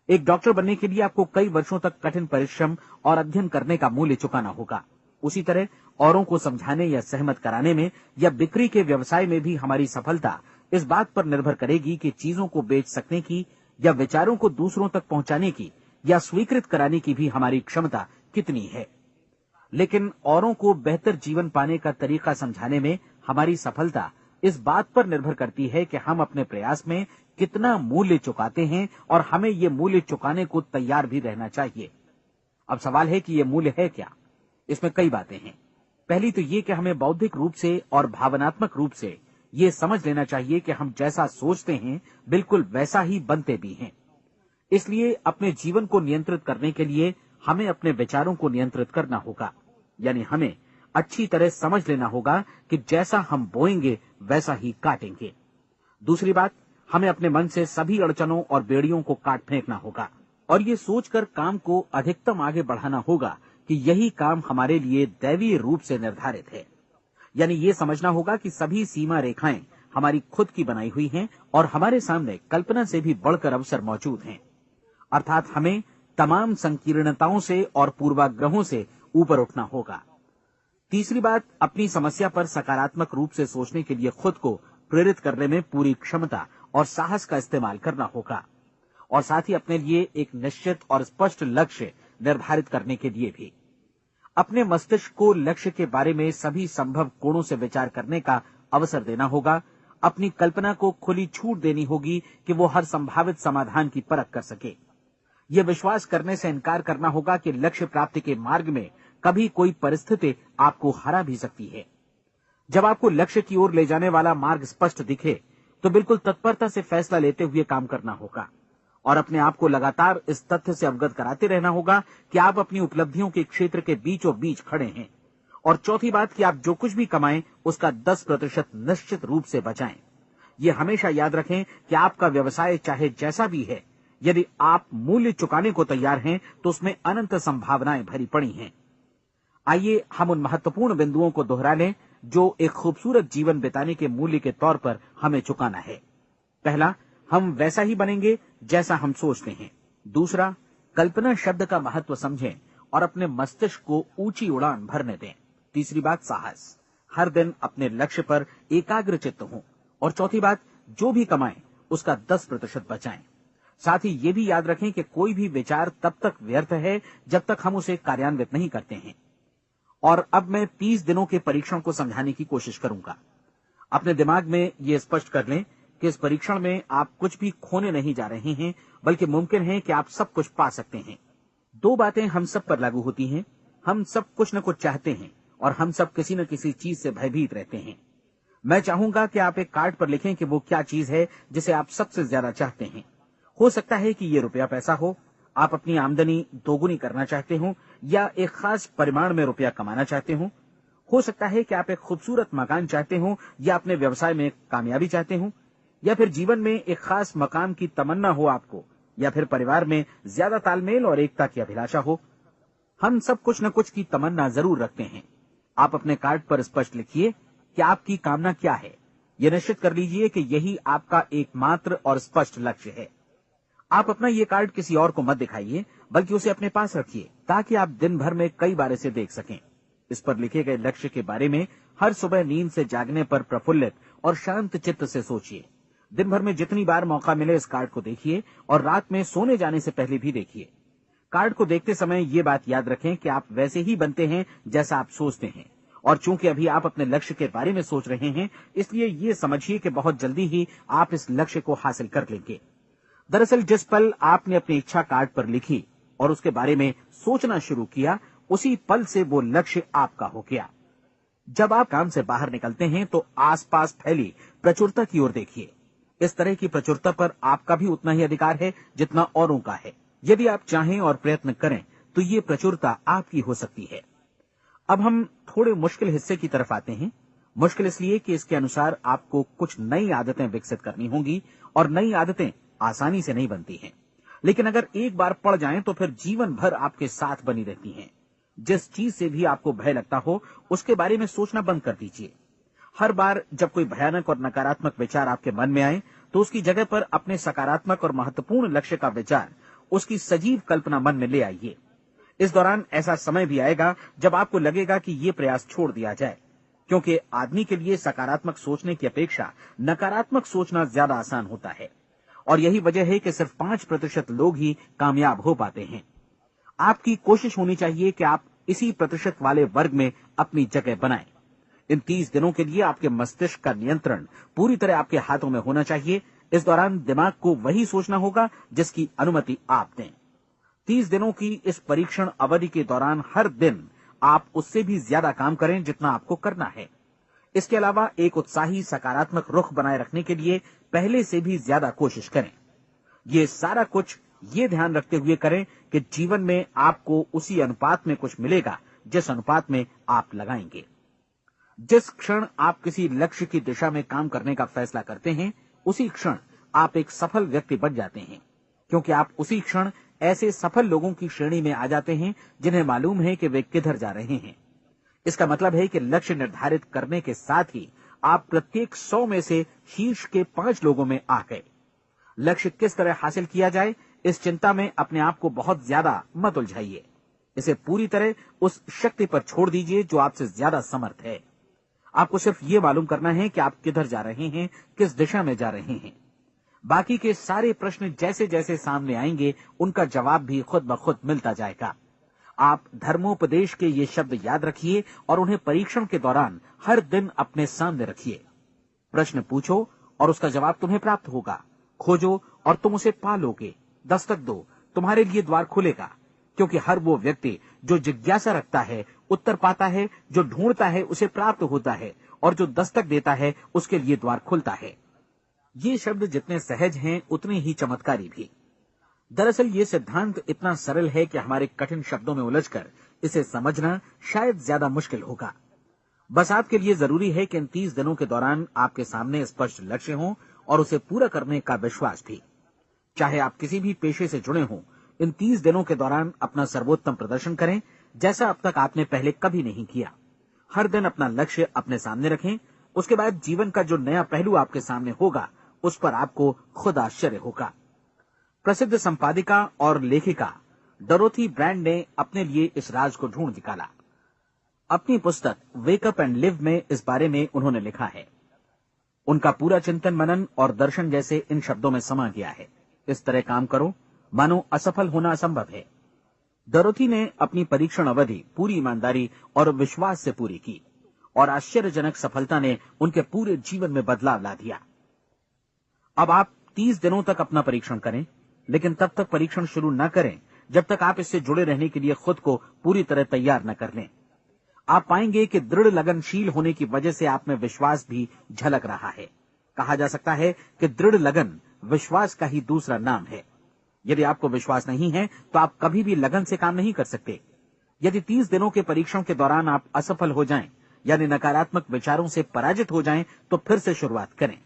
एक डॉक्टर बनने के लिए आपको कई वर्षों तक कठिन परिश्रम और अध्ययन करने का मूल्य चुकाना होगा। उसी तरह औरों को समझाने या सहमत कराने में या बिक्री के व्यवसाय में भी हमारी सफलता इस बात पर निर्भर करेगी कि चीजों को बेच सकने की या विचारों को दूसरों तक पहुंचाने की या स्वीकृत कराने की भी हमारी क्षमता कितनी है। लेकिन औरों को बेहतर जीवन पाने का तरीका समझाने में हमारी सफलता इस बात पर निर्भर करती है कि हम अपने प्रयास में कितना मूल्य चुकाते हैं, और हमें ये मूल्य चुकाने को तैयार भी रहना चाहिए। अब सवाल है कि ये मूल्य है क्या? इसमें कई बातें हैं। पहली तो ये कि हमें बौद्धिक रूप से और भावनात्मक रूप से ये समझ लेना चाहिए कि हम जैसा सोचते हैं बिल्कुल वैसा ही बनते भी हैं। इसलिए अपने जीवन को नियंत्रित करने के लिए हमें अपने विचारों को नियंत्रित करना होगा। यानी हमें अच्छी तरह समझ लेना होगा कि जैसा हम बोएंगे वैसा ही काटेंगे। दूसरी बात, हमें अपने मन से सभी अड़चनों और बेड़ियों को काट फेंकना होगा और ये सोचकर काम को अधिकतम आगे बढ़ाना होगा कि यही काम हमारे लिए दैवीय रूप से निर्धारित है। यानी ये समझना होगा कि सभी सीमा रेखाएं हमारी खुद की बनाई हुई हैं और हमारे सामने कल्पना से भी बढ़कर अवसर मौजूद हैं। अर्थात हमें तमाम संकीर्णताओं से और पूर्वाग्रहों से ऊपर उठना होगा। तीसरी बात, अपनी समस्या पर सकारात्मक रूप से सोचने के लिए खुद को प्रेरित करने में पूरी क्षमता और साहस का इस्तेमाल करना होगा, और साथ ही अपने लिए एक निश्चित और स्पष्ट लक्ष्य निर्धारित करने के लिए भी। अपने मस्तिष्क को लक्ष्य के बारे में सभी संभव कोणों से विचार करने का अवसर देना होगा। अपनी कल्पना को खुली छूट देनी होगी कि वो हर संभावित समाधान की परख कर सके। यह विश्वास करने से इनकार करना होगा कि लक्ष्य प्राप्ति के मार्ग में कभी कोई परिस्थिति आपको हरा भी सकती है। जब आपको लक्ष्य की ओर ले जाने वाला मार्ग स्पष्ट दिखे तो बिल्कुल तत्परता से फैसला लेते हुए काम करना होगा और अपने आप को लगातार इस तथ्य से अवगत कराते रहना होगा कि आप अपनी उपलब्धियों के क्षेत्र के बीचों बीच खड़े हैं। और चौथी बात कि आप जो कुछ भी कमाएं उसका 10% निश्चित रूप से बचाएं। ये हमेशा याद रखें कि आपका व्यवसाय चाहे जैसा भी है, यदि आप मूल्य चुकाने को तैयार हैं तो उसमें अनंत संभावनाएं भरी पड़ी हैं। आइए हम उन महत्वपूर्ण बिंदुओं को दोहरा लें जो एक खूबसूरत जीवन बिताने के मूल्य के तौर पर हमें चुकाना है। पहला, हम वैसा ही बनेंगे जैसा हम सोचते हैं। दूसरा, कल्पना शब्द का महत्व समझें और अपने मस्तिष्क को ऊंची उड़ान भरने दें। तीसरी बात, साहस, हर दिन अपने लक्ष्य पर एकाग्र चित्त हों। और चौथी बात, जो भी कमाएं उसका 10% बचाएं। साथ ही ये भी याद रखें कि कोई भी विचार तब तक व्यर्थ है जब तक हम उसे कार्यान्वित नहीं करते हैं। और अब मैं 30 दिनों के परीक्षण को समझाने की कोशिश करूंगा। अपने दिमाग में ये स्पष्ट कर लें कि इस परीक्षण में आप कुछ भी खोने नहीं जा रहे हैं, बल्कि मुमकिन है कि आप सब कुछ पा सकते हैं। 2 बातें हम सब पर लागू होती हैं। हम सब कुछ न कुछ चाहते हैं और हम सब किसी न किसी चीज से भयभीत रहते हैं। मैं चाहूंगा कि आप एक कार्ड पर लिखें कि वो क्या चीज है जिसे आप सबसे ज्यादा चाहते हैं। हो सकता है कि ये रुपया पैसा हो, आप अपनी आमदनी दोगुनी करना चाहते हो, या एक खास परिमाण में रुपया कमाना चाहते हो सकता है कि आप एक खूबसूरत मकान चाहते हो, या अपने व्यवसाय में कामयाबी चाहते हो, या फिर जीवन में एक खास मकाम की तमन्ना हो आपको, या फिर परिवार में ज्यादा तालमेल और एकता की अभिलाषा हो। हम सब कुछ न कुछ की तमन्ना जरूर रखते हैं। आप अपने कार्ड पर स्पष्ट लिखिए कि आपकी कामना क्या है। यह निश्चित कर लीजिए कि यही आपका एकमात्र और स्पष्ट लक्ष्य है। आप अपना ये कार्ड किसी और को मत दिखाइए, बल्कि उसे अपने पास रखिए ताकि आप दिन भर में कई बार इसे देख सकें। इस पर लिखे गए लक्ष्य के बारे में हर सुबह नींद से जागने पर प्रफुल्लित और शांत चित्त से सोचिए। दिन भर में जितनी बार मौका मिले इस कार्ड को देखिए और रात में सोने जाने से पहले भी देखिए। कार्ड को देखते समय ये बात याद रखें कि आप वैसे ही बनते हैं जैसा आप सोचते हैं। और चूंकि अभी आप अपने लक्ष्य के बारे में सोच रहे हैं, इसलिए ये समझिए कि बहुत जल्दी ही आप इस लक्ष्य को हासिल कर लेंगे। दरअसल जिस पल आपने अपनी इच्छा कार्ड पर लिखी और उसके बारे में सोचना शुरू किया, उसी पल से वो लक्ष्य आपका हो गया। जब आप काम से बाहर निकलते हैं तो आसपास फैली प्रचुरता की ओर देखिए। इस तरह की प्रचुरता पर आपका भी उतना ही अधिकार है जितना औरों का है। यदि आप चाहें और प्रयत्न करें तो ये प्रचुरता आपकी हो सकती है। अब हम थोड़े मुश्किल हिस्से की तरफ आते हैं। मुश्किल इसलिए कि इसके अनुसार आपको कुछ नई आदतें विकसित करनी होंगी और नई आदतें आसानी से नहीं बनती हैं, लेकिन अगर एक बार पड़ जाएं तो फिर जीवन भर आपके साथ बनी रहती हैं। जिस चीज से भी आपको भय लगता हो उसके बारे में सोचना बंद कर दीजिए। हर बार जब कोई भयानक और नकारात्मक विचार आपके मन में आए तो उसकी जगह पर अपने सकारात्मक और महत्वपूर्ण लक्ष्य का विचार, उसकी सजीव कल्पना मन में ले आइए। इस दौरान ऐसा समय भी आएगा जब आपको लगेगा कि ये प्रयास छोड़ दिया जाए, क्योंकि आदमी के लिए सकारात्मक सोचने की अपेक्षा नकारात्मक सोचना ज्यादा आसान होता है। और यही वजह है कि सिर्फ 5% लोग ही कामयाब हो पाते हैं। आपकी कोशिश होनी चाहिए कि आप इसी प्रतिशत वाले वर्ग में अपनी जगह बनाएं। इन 30 दिनों के लिए आपके मस्तिष्क का नियंत्रण पूरी तरह आपके हाथों में होना चाहिए। इस दौरान दिमाग को वही सोचना होगा जिसकी अनुमति आप दें। 30 दिनों की इस परीक्षण अवधि के दौरान हर दिन आप उससे भी ज्यादा काम करें जितना आपको करना है। इसके अलावा एक उत्साही सकारात्मक रुख बनाए रखने के लिए पहले से भी ज्यादा कोशिश करें। ये सारा कुछ ये ध्यान रखते हुए करें कि जीवन में आपको उसी अनुपात में कुछ मिलेगा जिस अनुपात में आप लगाएंगे। जिस क्षण आप किसी लक्ष्य की दिशा में काम करने का फैसला करते हैं, उसी क्षण आप एक सफल व्यक्ति बन जाते हैं, क्योंकि आप उसी क्षण ऐसे सफल लोगों की श्रेणी में आ जाते हैं जिन्हें मालूम है कि वे किधर जा रहे हैं। इसका मतलब है कि लक्ष्य निर्धारित करने के साथ ही आप प्रत्येक 100 में से शीर्ष के 5 लोगों में आ गए। लक्ष्य किस तरह हासिल किया जाए, इस चिंता में अपने आप को बहुत ज्यादा मत उलझाइए। इसे पूरी तरह उस शक्ति पर छोड़ दीजिए जो आपसे ज्यादा समर्थ है। आपको सिर्फ ये मालूम करना है कि आप किधर जा रहे हैं, किस दिशा में जा रहे हैं। बाकी के सारे प्रश्न जैसे जैसे सामने आएंगे उनका जवाब भी खुद ब खुद मिलता जाएगा। आप धर्मोपदेश के ये शब्द याद रखिए और उन्हें परीक्षण के दौरान हर दिन अपने सामने रखिए। प्रश्न पूछो और उसका जवाब तुम्हें प्राप्त होगा। खोजो और तुम उसे पा लोगे। दस्तक दो, तुम्हारे लिए द्वार खुलेगा। क्योंकि हर वो व्यक्ति जो जिज्ञासा रखता है उत्तर पाता है, जो ढूंढता है उसे प्राप्त होता है, और जो दस्तक देता है उसके लिए द्वार खुलता है। ये शब्द जितने सहज हैं उतने ही चमत्कारी भी। दरअसल ये सिद्धांत इतना सरल है कि हमारे कठिन शब्दों में उलझकर इसे समझना शायद ज्यादा मुश्किल होगा। बस आपके लिए जरूरी है कि इन 30 दिनों के दौरान आपके सामने स्पष्ट लक्ष्य हो और उसे पूरा करने का विश्वास भी। चाहे आप किसी भी पेशे से जुड़े हों, इन 30 दिनों के दौरान अपना सर्वोत्तम प्रदर्शन करें, जैसा अब तक आपने पहले कभी नहीं किया। हर दिन अपना लक्ष्य अपने सामने रखें। उसके बाद जीवन का जो नया पहलू आपके सामने होगा उस पर आपको खुद आश्चर्य होगा। प्रसिद्ध संपादिका और लेखिका डोरोथी ब्रैंड ने अपने लिए इस राज को ढूंढ निकाला। अपनी पुस्तक वेक अप एंड लिव में इस बारे में उन्होंने लिखा है। उनका पूरा चिंतन मनन और दर्शन जैसे इन शब्दों में समा गया है। इस तरह काम करो मानो असफल होना असंभव है। डोरोथी ने अपनी परीक्षण अवधि पूरी ईमानदारी और विश्वास से पूरी की और आश्चर्यजनक सफलता ने उनके पूरे जीवन में बदलाव ला दिया। अब आप 30 दिनों तक अपना परीक्षण करें, लेकिन तब तक परीक्षण शुरू न करें जब तक आप इससे जुड़े रहने के लिए खुद को पूरी तरह तैयार न कर लें। आप पाएंगे कि दृढ़ लगनशील होने की वजह से आप में विश्वास भी झलक रहा है। कहा जा सकता है कि दृढ़ लगन विश्वास का ही दूसरा नाम है। यदि आपको विश्वास नहीं है तो आप कभी भी लगन से काम नहीं कर सकते। यदि 30 दिनों के परीक्षण के दौरान आप असफल हो जाएं, यानी नकारात्मक विचारों से पराजित हो जाएं, तो फिर से शुरुआत करें।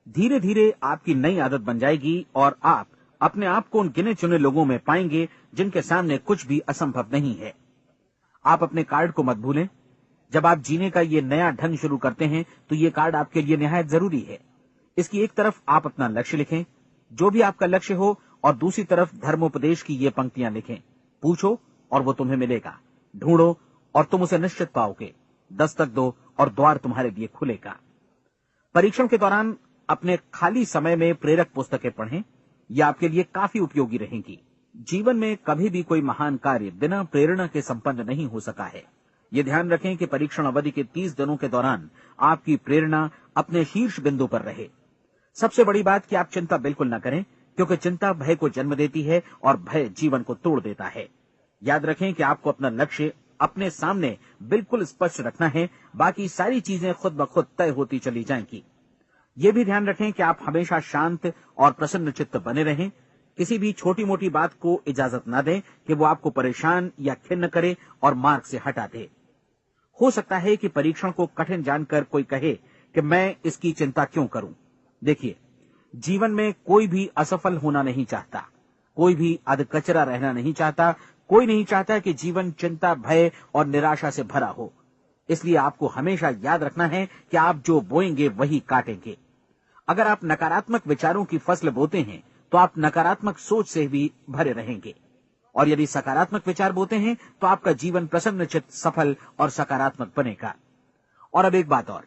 धीरे धीरे आपकी नई आदत बन जाएगी और आप अपने आप को उन गिने चुने लोगों में पाएंगे जिनके सामने कुछ भी असंभव नहीं है। आप अपने कार्ड को मत भूलें। जब आप जीने का ये नया ढंग शुरू करते हैं तो ये कार्ड आपके लिए निहायत जरूरी है। इसकी एक तरफ आप अपना लक्ष्य लिखें, जो भी आपका लक्ष्य हो, और दूसरी तरफ धर्मोपदेश की ये पंक्तियां लिखें। पूछो और वो तुम्हें मिलेगा। ढूंढो और तुम उसे निश्चित पाओगे। दस्तक दो और द्वार तुम्हारे लिए खुलेगा। परीक्षण के दौरान अपने खाली समय में प्रेरक पुस्तकें पढ़ें। ये आपके लिए काफी उपयोगी रहेंगी। जीवन में कभी भी कोई महान कार्य बिना प्रेरणा के संपन्न नहीं हो सका है। ये ध्यान रखें कि परीक्षण अवधि के 30 दिनों के दौरान आपकी प्रेरणा अपने शीर्ष बिंदु पर रहे। सबसे बड़ी बात कि आप चिंता बिल्कुल न करें, क्योंकि चिंता भय को जन्म देती है और भय जीवन को तोड़ देता है। याद रखें कि आपको अपना लक्ष्य अपने सामने बिल्कुल स्पष्ट रखना है। बाकी सारी चीजें खुद ब खुद तय होती चली जाएंगी। ये भी ध्यान रखें कि आप हमेशा शांत और प्रसन्न चित्त बने रहें। किसी भी छोटी मोटी बात को इजाजत न दें कि वो आपको परेशान या खिन्न करे और मार्ग से हटा दे। हो सकता है कि परीक्षण को कठिन जानकर कोई कहे कि मैं इसकी चिंता क्यों करूं। देखिए, जीवन में कोई भी असफल होना नहीं चाहता, कोई भी अधकचरा रहना नहीं चाहता, कोई नहीं चाहता कि जीवन चिंता, भय और निराशा से भरा हो। इसलिए आपको हमेशा याद रखना है कि आप जो बोएंगे वही काटेंगे। अगर आप नकारात्मक विचारों की फसल बोते हैं तो आप नकारात्मक सोच से भी भरे रहेंगे, और यदि सकारात्मक विचार बोते हैं तो आपका जीवन प्रसन्नचित्त, सफल और सकारात्मक बनेगा। और अब एक बात और,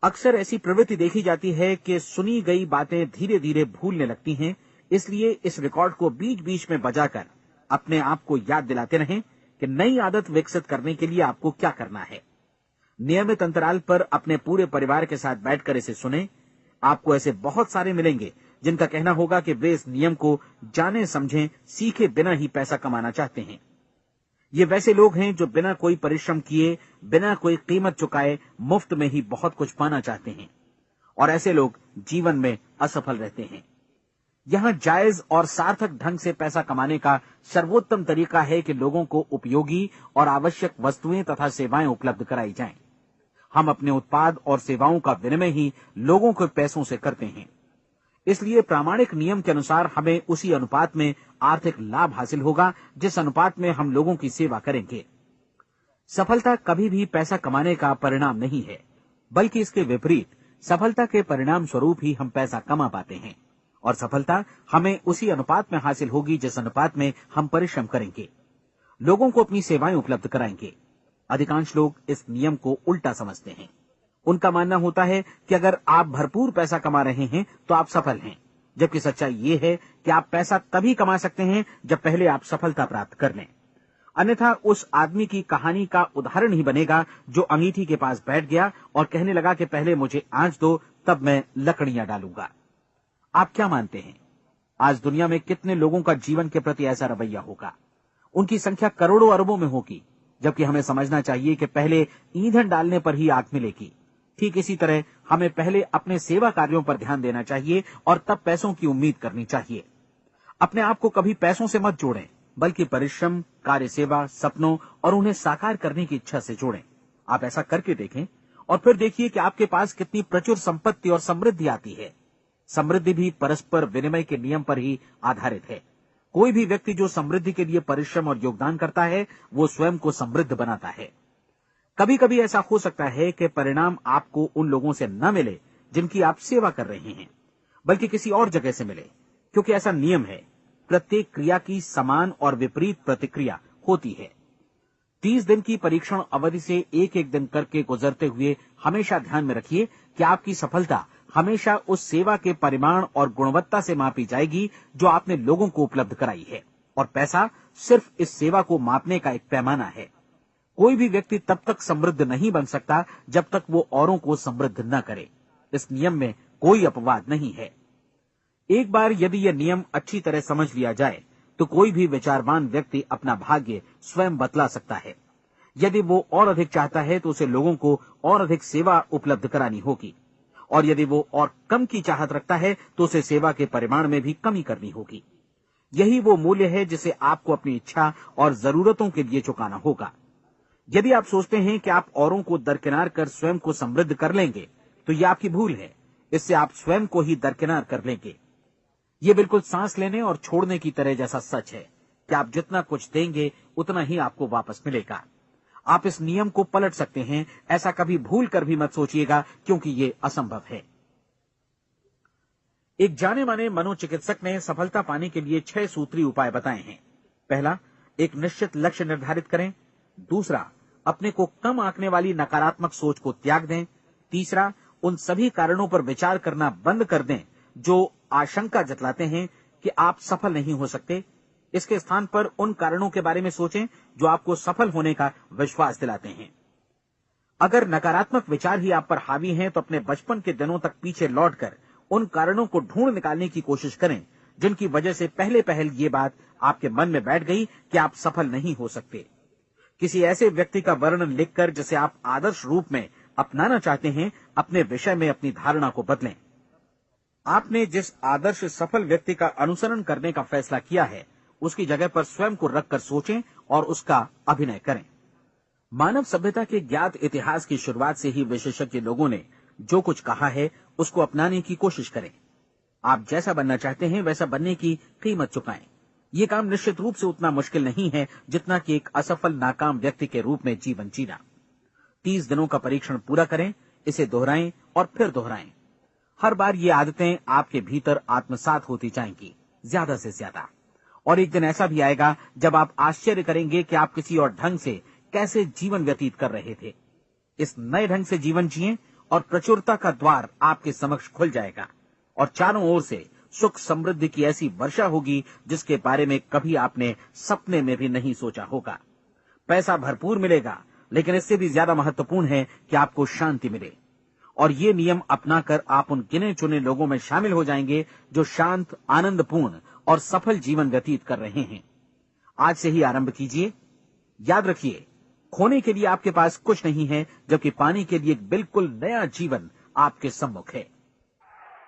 अक्सर ऐसी प्रवृत्ति देखी जाती है कि सुनी गई बातें धीरे धीरे भूलने लगती हैं। इसलिए इस रिकॉर्ड को बीच बीच में बजाकर अपने आप को याद दिलाते रहें कि नई आदत विकसित करने के लिए आपको क्या करना है। नियमित अंतराल पर अपने पूरे परिवार के साथ बैठकर इसे सुनें। आपको ऐसे बहुत सारे मिलेंगे जिनका कहना होगा कि वे इस नियम को जाने समझें सीखे बिना ही पैसा कमाना चाहते हैं। ये वैसे लोग हैं जो बिना कोई परिश्रम किए, बिना कोई कीमत चुकाए मुफ्त में ही बहुत कुछ पाना चाहते हैं, और ऐसे लोग जीवन में असफल रहते हैं। यहां जायज और सार्थक ढंग से पैसा कमाने का सर्वोत्तम तरीका है कि लोगों को उपयोगी और आवश्यक वस्तुएं तथा सेवाएं उपलब्ध कराई जाएं। हम अपने उत्पाद और सेवाओं का विनिमय ही लोगों के पैसों से करते हैं। इसलिए प्रामाणिक नियम के अनुसार हमें उसी अनुपात में आर्थिक लाभ हासिल होगा जिस अनुपात में हम लोगों की सेवा करेंगे। सफलता कभी भी पैसा कमाने का परिणाम नहीं है, बल्कि इसके विपरीत सफलता के परिणाम स्वरूप ही हम पैसा कमा पाते हैं, और सफलता हमें उसी अनुपात में हासिल होगी जिस अनुपात में हम परिश्रम करेंगे, लोगों को अपनी सेवाएं उपलब्ध कराएंगे। अधिकांश लोग इस नियम को उल्टा समझते हैं। उनका मानना होता है कि अगर आप भरपूर पैसा कमा रहे हैं तो आप सफल हैं, जबकि सच्चाई ये है कि आप पैसा तभी कमा सकते हैं जब पहले आप सफलता प्राप्त कर लें। अन्यथा उस आदमी की कहानी का उदाहरण ही बनेगा जो अंगीठी के पास बैठ गया और कहने लगा कि पहले मुझे आंच दो, तब मैं लकड़ियां डालूंगा। आप क्या मानते हैं, आज दुनिया में कितने लोगों का जीवन के प्रति ऐसा रवैया होगा? उनकी संख्या करोड़ों अरबों में होगी, जबकि हमें समझना चाहिए कि पहले ईंधन डालने पर ही आग मिलेगी। ठीक इसी तरह हमें पहले अपने सेवा कार्यों पर ध्यान देना चाहिए और तब पैसों की उम्मीद करनी चाहिए। अपने आप को कभी पैसों से मत जोड़ें, बल्कि परिश्रम, कार्य सेवा, सपनों और उन्हें साकार करने की इच्छा से जोड़ें। आप ऐसा करके देखें और फिर देखिए कि आपके पास कितनी प्रचुर संपत्ति और समृद्धि आती है। समृद्धि भी परस्पर विनिमय के नियम पर ही आधारित है। कोई भी व्यक्ति जो समृद्धि के लिए परिश्रम और योगदान करता है, वो स्वयं को समृद्ध बनाता है। कभी कभी ऐसा हो सकता है कि परिणाम आपको उन लोगों से न मिले जिनकी आप सेवा कर रहे हैं, बल्कि किसी और जगह से मिले, क्योंकि ऐसा नियम है, प्रत्येक क्रिया की समान और विपरीत प्रतिक्रिया होती है। 30 दिन की परीक्षण अवधि से एक एक दिन करके गुजरते हुए हमेशा ध्यान में रखिए कि आपकी सफलता हमेशा उस सेवा के परिमाण और गुणवत्ता से मापी जाएगी जो आपने लोगों को उपलब्ध कराई है, और पैसा सिर्फ इस सेवा को मापने का एक पैमाना है। कोई भी व्यक्ति तब तक समृद्ध नहीं बन सकता जब तक वो औरों को समृद्ध न करे। इस नियम में कोई अपवाद नहीं है। एक बार यदि यह नियम अच्छी तरह समझ लिया जाए तो कोई भी विचारवान व्यक्ति अपना भाग्य स्वयं बतला सकता है। यदि वो और अधिक चाहता है तो उसे लोगों को और अधिक सेवा उपलब्ध करानी होगी, और यदि वो और कम की चाहत रखता है तो उसे सेवा के परिमाण में भी कमी करनी होगी। यही वो मूल्य है जिसे आपको अपनी इच्छा और जरूरतों के लिए चुकाना होगा। यदि आप सोचते हैं कि आप औरों को दरकिनार कर स्वयं को समृद्ध कर लेंगे तो यह आपकी भूल है। इससे आप स्वयं को ही दरकिनार कर लेंगे। ये बिल्कुल सांस लेने और छोड़ने की तरह जैसा सच है कि आप जितना कुछ देंगे उतना ही आपको वापस मिलेगा। आप इस नियम को पलट सकते हैं, ऐसा कभी भूल कर भी मत सोचिएगा, क्योंकि ये असंभव है। एक जाने माने मनोचिकित्सक ने सफलता पाने के लिए 6 सूत्री उपाय बताए हैं। पहला, एक निश्चित लक्ष्य निर्धारित करें। दूसरा, अपने को कम आंकने वाली नकारात्मक सोच को त्याग दें। तीसरा, उन सभी कारणों पर विचार करना बंद कर दें जो आशंका जतलाते हैं कि आप सफल नहीं हो सकते। इसके स्थान पर उन कारणों के बारे में सोचें जो आपको सफल होने का विश्वास दिलाते हैं। अगर नकारात्मक विचार ही आप पर हावी हैं तो अपने बचपन के दिनों तक पीछे लौटकर उन कारणों को ढूंढ निकालने की कोशिश करें जिनकी वजह से पहले पहल ये बात आपके मन में बैठ गई कि आप सफल नहीं हो सकते। किसी ऐसे व्यक्ति का वर्णन लिखकर जिसे आप आदर्श रूप में अपनाना चाहते हैं, अपने विषय में अपनी धारणा को बदलें। आपने जिस आदर्श सफल व्यक्ति का अनुसरण करने का फैसला किया है, उसकी जगह पर स्वयं को रखकर सोचें और उसका अभिनय करें। मानव सभ्यता के ज्ञात इतिहास की शुरुआत से ही विशेषज्ञ लोगों ने जो कुछ कहा है उसको अपनाने की कोशिश करें। आप जैसा बनना चाहते हैं वैसा बनने की कीमत चुकाएं। ये काम निश्चित रूप से उतना मुश्किल नहीं है जितना कि एक असफल नाकाम व्यक्ति के रूप में जीवन जीना। 30 दिनों का परीक्षण पूरा करें, इसे दोहराएं और फिर दोहराएं। हर बार ये आदतें आपके भीतर आत्मसात होती जाएंगी, ज्यादा से ज्यादा। और एक दिन ऐसा भी आएगा जब आप आश्चर्य करेंगे कि आप किसी और ढंग से कैसे जीवन व्यतीत कर रहे थे। इस नए ढंग से जीवन जिएं और प्रचुरता का द्वार आपके समक्ष खुल जाएगा और चारों ओर से सुख समृद्धि की ऐसी वर्षा होगी जिसके बारे में कभी आपने सपने में भी नहीं सोचा होगा। पैसा भरपूर मिलेगा, लेकिन इससे भी ज्यादा महत्वपूर्ण है कि आपको शांति मिले। और ये नियम अपनाकर आप उन गिने चुने लोगों में शामिल हो जाएंगे जो शांत, आनंदपूर्ण और सफल जीवन व्यतीत कर रहे हैं। आज से ही आरंभ कीजिए। याद रखिए, खोने के लिए आपके पास कुछ नहीं है, जबकि पाने के लिए एक बिल्कुल नया जीवन आपके सम्मुख है।